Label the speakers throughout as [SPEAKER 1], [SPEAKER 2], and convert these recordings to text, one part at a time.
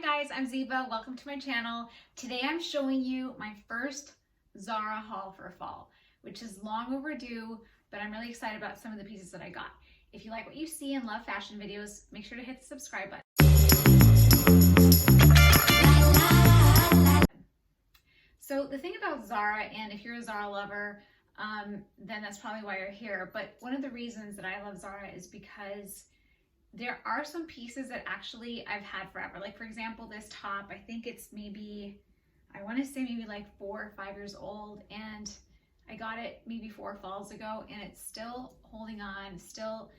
[SPEAKER 1] guys, I'm Ziva. Welcome to my channel. Today I'm showing you my first Zara haul for fall, which is long overdue, but I'm really excited about some of the pieces that I got. If you like what you see and love fashion videos, make sure to hit the subscribe button. So the thing about Zara, and if you're a Zara lover, then that's probably why you're here. But one of the reasons that I love Zara is because there are some pieces that actually I've had forever. Like for example, this top, I think it's maybe, I want to say maybe like 4 or 5 years old, and I got it maybe 4 falls ago, and it's still holding on, still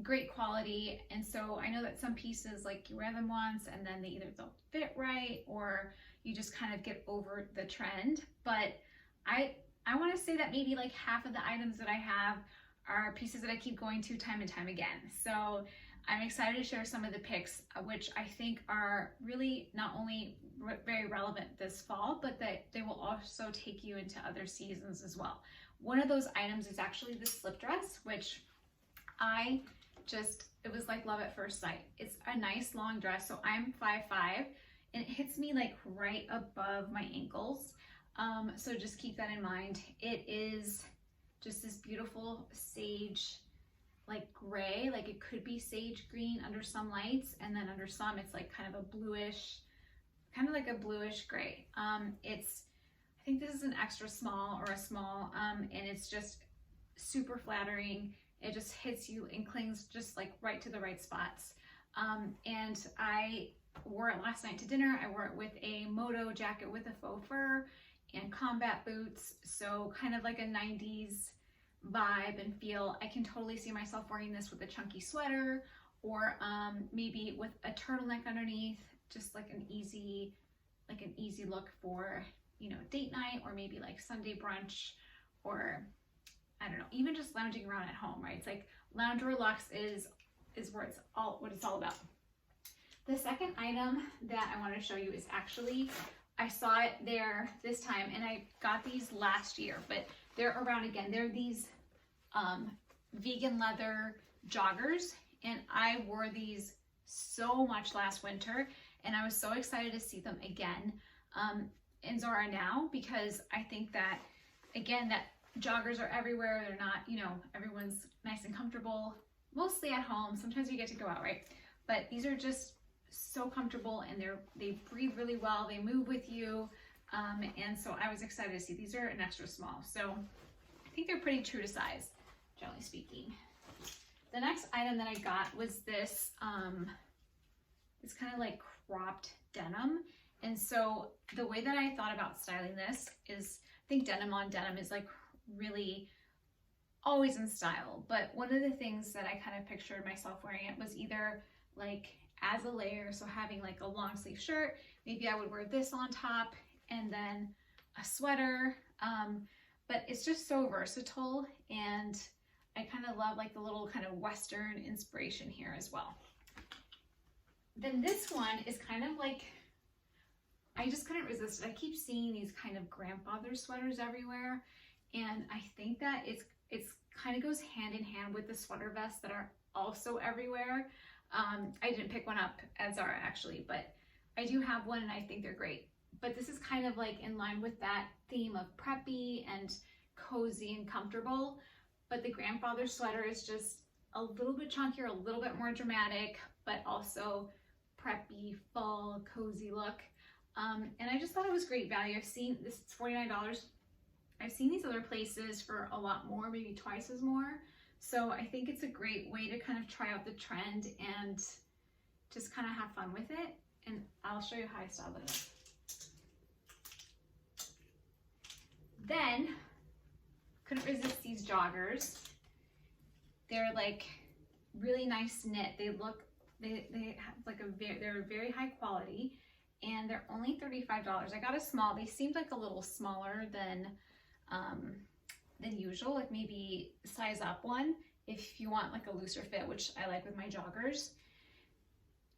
[SPEAKER 1] great quality. And so I know that some pieces, like you wear them once and then they either don't fit right or you just kind of get over the trend. But I want to say that maybe like half of the items that I have are pieces that I keep going to time and time again. So I'm excited to share some of the picks, which I think are really not only very relevant this fall, but that they will also take you into other seasons as well. One of those items is actually the slip dress, which it was like love at first sight. It's a nice long dress. So I'm 5'5", and it hits me like right above my ankles. So just keep that in mind. It is just this beautiful sage, like gray, like it could be sage green under some lights, and then under some it's like kind of a bluish, kind of like a bluish gray. I think this is an extra small or a small, and it's just super flattering. It just hits you and clings just like right to the right spots. And I wore it last night to dinner. I wore it with a moto jacket with a faux fur and combat boots, so kind of like a 90s vibe and feel. I can totally see myself wearing this with a chunky sweater, or maybe with a turtleneck underneath, just like an easy look for, you know, date night, or maybe like Sunday brunch, or I don't know, even just lounging around at home, right? It's like loungewear luxe is what it's all about. The second item that I want to show you is actually, I saw it there this time, and I got these last year, but they're around again. They're these vegan leather joggers, and I wore these so much last winter, and I was so excited to see them again in Zara now, because I think that, again, that joggers are everywhere. They're not, you know, everyone's nice and comfortable, mostly at home. Sometimes you get to go out, right? But these are just so comfortable, and they breathe really well. They move with you. And so I was excited to see. These are an extra small, so I think they're pretty true to size, generally speaking. The next item that I got was this, it's kind of like cropped denim. And so the way that I thought about styling this is, I think denim on denim is like really always in style. But one of the things that I kind of pictured myself wearing it was either like as a layer, so having like a long sleeve shirt, maybe I would wear this on top, and then a sweater. But it's just so versatile, and I kind of love like the little kind of Western inspiration here as well. Then this one is kind of like, I just couldn't resist it. I keep seeing these kind of grandfather sweaters everywhere, and I think that it's kind of goes hand in hand with the sweater vests that are also everywhere. I didn't pick one up at Zara actually, but I do have one, and I think they're great. But this is kind of like in line with that theme of preppy and cozy and comfortable. But the grandfather sweater is just a little bit chunkier, a little bit more dramatic, but also preppy, fall, cozy look. And I just thought it was great value. I've seen this, it's $49. I've seen these other places for a lot more, maybe twice as more. So I think it's a great way to kind of try out the trend and just kind of have fun with it. And I'll show you how I styled it. Then, couldn't resist these joggers. They're like really nice knit. They have like they're very high quality, and they're only $35. I got a small. They seemed like a little smaller than usual, like maybe size up one if you want like a looser fit, which I like with my joggers.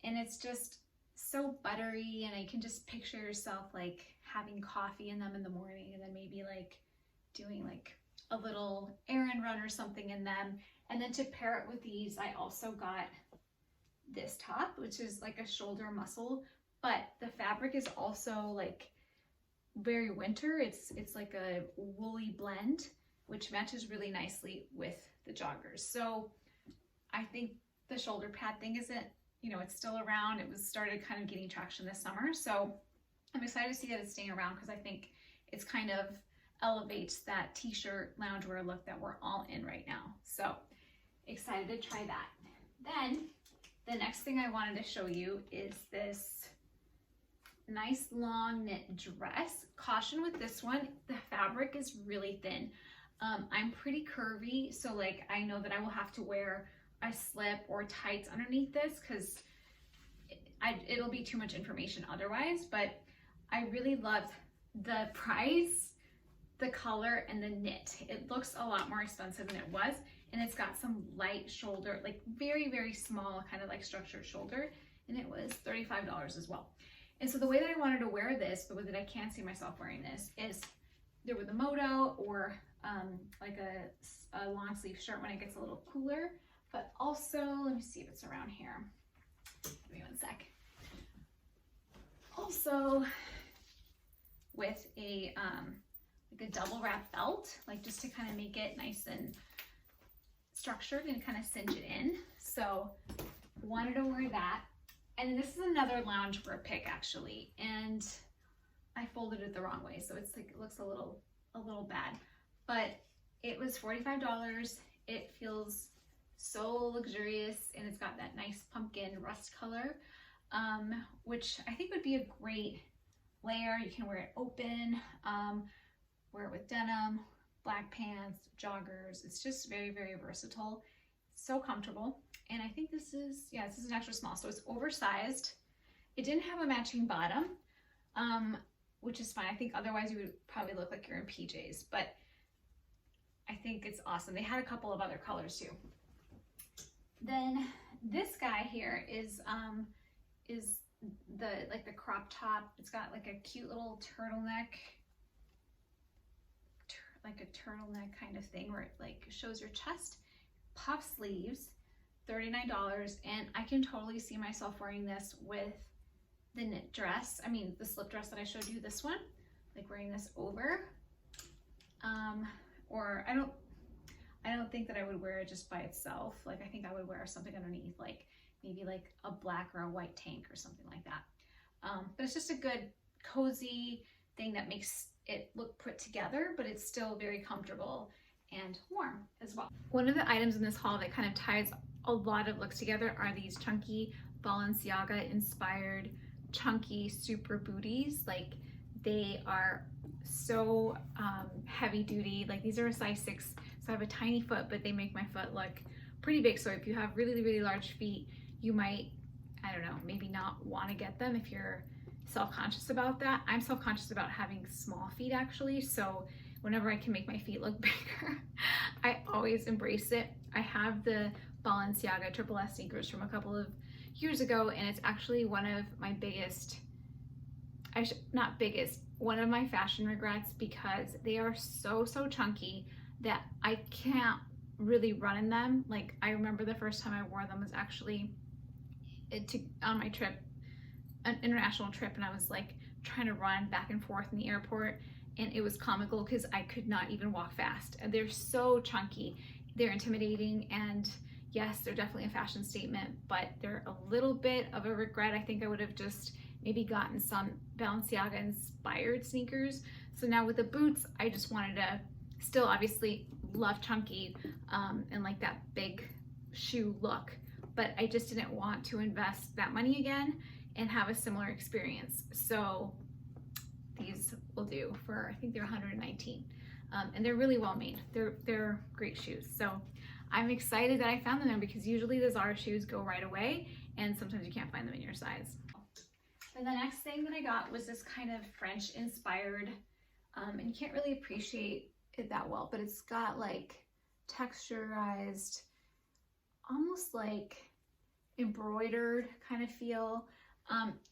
[SPEAKER 1] And it's just so buttery, and I can just picture yourself like having coffee in them in the morning, and then maybe like doing like a little errand run or something in them. And then to pair it with these, I also got this top, which is like a shoulder muscle but the fabric is also like very winter. It's like a woolly blend, which matches really nicely with the joggers. So I think the shoulder pad thing isn't, you know, it's still around. It was started kind of getting traction this summer. So I'm excited to see that it's staying around because I think it's kind of elevates that t-shirt loungewear look that we're all in right now. So excited to try that. Then the next thing I wanted to show you is this nice long knit dress. Caution with this one, the fabric is really thin. I'm pretty curvy, so like I know that I will have to wear a slip or tights underneath this because it'll be too much information otherwise, but I really love the price, the color, and the knit. It looks a lot more expensive than it was, and it's got some light shoulder, like very, very small kind of like structured shoulder, and it was $35 as well. And so the way that I wanted to wear this, the way that I can see myself wearing this, is either with a moto or like a long sleeve shirt when it gets a little cooler, but also, let me see if it's around here. Give me one sec. Also with a like a double wrap belt, like just to kind of make it nice and structured and kind of cinch it in. So wanted to wear that. And this is another loungewear pick actually, and I folded it the wrong way, so it's like it looks a little bad, but it was $45. It feels so luxurious, and it's got that nice pumpkin rust color, which I think would be a great layer. You can wear it open, wear it with denim, black pants, joggers. It's just very, very versatile, so comfortable. And I think this is an extra small, so it's oversized. It didn't have a matching bottom, which is fine. I think otherwise you would probably look like you're in PJs, but I think it's awesome. They had a couple of other colors too. Then this guy here is the crop top. It's got like a cute little turtleneck, like a turtleneck kind of thing where it like shows your chest, puff sleeves, $39, and I can totally see myself wearing this with the knit dress. I mean, the slip dress that I showed you, this one, like wearing this over. Or I don't think that I would wear it just by itself. Like I think I would wear something underneath, like maybe like a black or a white tank or something like that. But it's just a good cozy thing that makes it look put together, but it's still very comfortable and warm as well. One of the items in this haul that kind of ties a lot of looks together are these chunky Balenciaga inspired chunky super booties. Like they are so heavy duty. Like these are a size 6, so I have a tiny foot, but they make my foot look pretty big. So if you have really, really large feet, you might, I don't know, maybe not want to get them if you're self-conscious about that. I'm self-conscious about having small feet actually, so whenever I can make my feet look bigger, I always embrace it. I have the Balenciaga Triple S sneakers from a couple of years ago, and it's actually one of my biggest, one of my fashion regrets, because they are so chunky that I can't really run in them. Like I remember the first time I wore them was actually on my trip, an international trip, and I was like trying to run back and forth in the airport, and it was comical because I could not even walk fast. They're so chunky, they're intimidating, and yes, they're definitely a fashion statement, but they're a little bit of a regret. I think I would have just maybe gotten some Balenciaga inspired sneakers. So now with the boots, I just wanted to still obviously love chunky and like that big shoe look, but I just didn't want to invest that money again and have a similar experience. So these will do for, I think they're $119, and they're really well made. They're great shoes. So I'm excited that I found them there, because usually the Zara shoes go right away and sometimes you can't find them in your size. And the next thing that I got was this kind of French inspired, and you can't really appreciate it that well, but it's got like texturized, almost like embroidered kind of feel.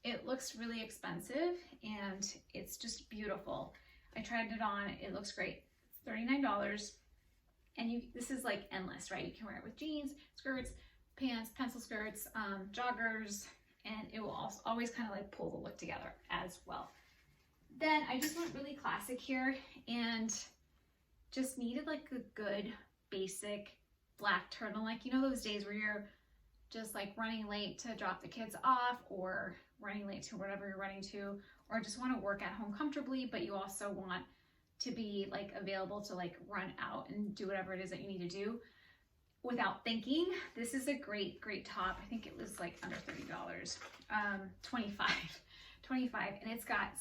[SPEAKER 1] It looks really expensive and it's just beautiful. I tried it on, it looks great. It's $39, and this is like endless, right? You can wear it with jeans, skirts, pants, pencil skirts, joggers, and it will also always kind of like pull the look together as well. Then I just went really classic here and just needed like a good basic black turtleneck. You know those days where you're just like running late to drop the kids off, or running late to whatever you're running to, or just want to work at home comfortably, but you also want to be like available to like run out and do whatever it is that you need to do without thinking. This is a great top. I think it was like under $30, 25, and it's got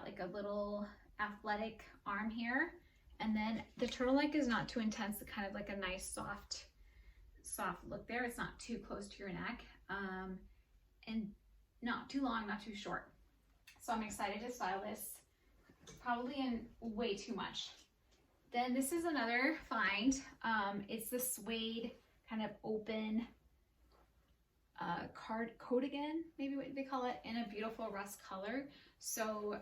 [SPEAKER 1] like a little athletic arm here, and then the turtleneck is not too intense, kind of like a nice soft look there. It's not too close to your neck, and not too long, not too short. So I'm excited to style this, probably in way too much. Then this is another find. It's the suede kind of open coatigan, maybe what they call it, in a beautiful rust color. So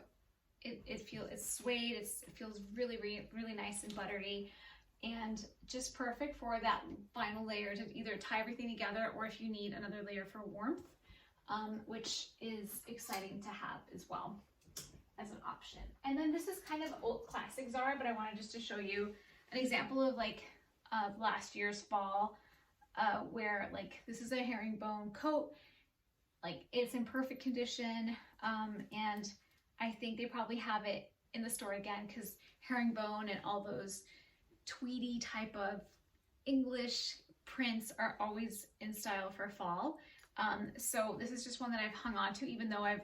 [SPEAKER 1] it's suede. It feels really nice and buttery, and just perfect for that final layer to either tie everything together, or if you need another layer for warmth, which is exciting to have as well as an option. And then this is kind of old classic Zara, but I wanted just to show you an example of like last year's fall, where like this is a herringbone coat. Like it's in perfect condition, and I think they probably have it in the store again, because herringbone and all those tweedy type of English prints are always in style for fall. So this is just one that I've hung on to, even though I've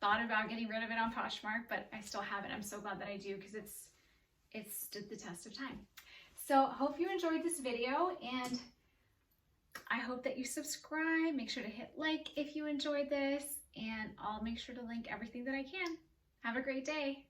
[SPEAKER 1] thought about getting rid of it on Poshmark, but I still have it. I'm so glad that I do, because it's stood the test of time. So hope you enjoyed this video, and I hope that you subscribe. Make sure to hit like if you enjoyed this, and I'll make sure to link everything that I can. Have a great day.